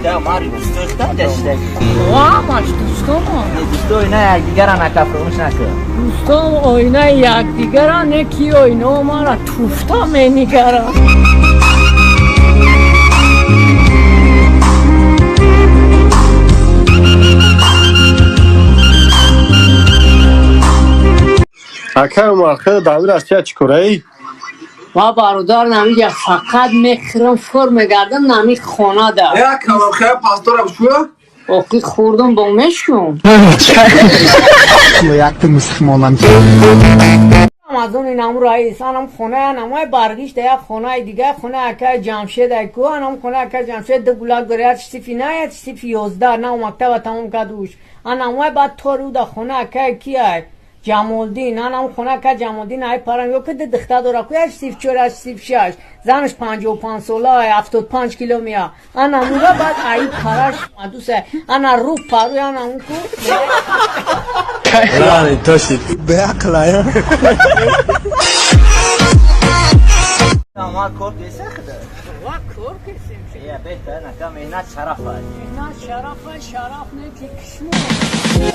ده ماری دوستا داشته همش دوستان دوستا اینا یکدیگر را نکفرمش نکن دوستان آینه یکدیگر را نکی آینه ما را توفتا می نگرن اکر مرخه دامیر از چی کره ما برادر نمیگه فقط میخرم فرم گردم نمی خانه ده یا کباب خیلی پاستور بشو اوقی خوردم با مشون یک مسلمان از اون اینم رئیس انم خونه انم برگشت یک خونه دیگه خونه اکه جمشید اکو انم خونه اکه جمشید دو بلاک داره چیزی نه چیزی 11 نه مکتب تمام کردوش انم بعد تو رو ده خونه اکه کیه جمالدین انم خونه اکه جمالدین ای پرن یو که دختر داره که 04 06 زنش 55 ساله 75 کیلو میا انم موقع بعد ای پرش مدوسه انا رو پروی انم کو نه تاشید به عقل ما کورد سخته وا کور کسیم یا بهتر نکم اینا شرفه اینا شرف نه که کشمو